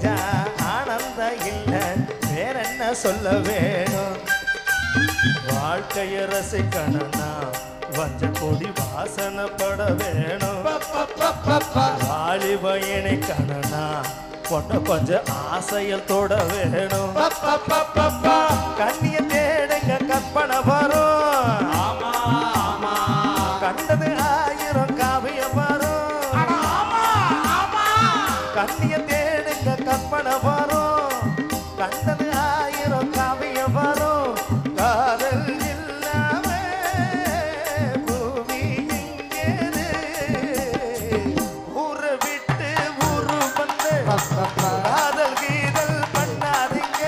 செஞ்சா ஆனந்தம் இல்ல வேற என்ன சொல்ல வேணும் வாழ்க்கைய ரசிக்கணும்னா வஞ்ச கொடி வாசனைப்பட வேணும் வாலிப இணைக்கணும்னா பொட்ட கொஞ்சம் ஆசையில் தொட வேணும் கண்ணிய தேடுங்க கற்பனை வரும் கண்டது ஆயிரம் காவியம் வரும் கண்ணிய தேடுங்க கற்பனை வரும் கண்டது ஆயிரம் காவியம் வரும் காதல் இல்லாம பூமி இங்கேது ஊரை விட்டு ஊரு வந்து காதல் கீதல் பண்ணாதீங்க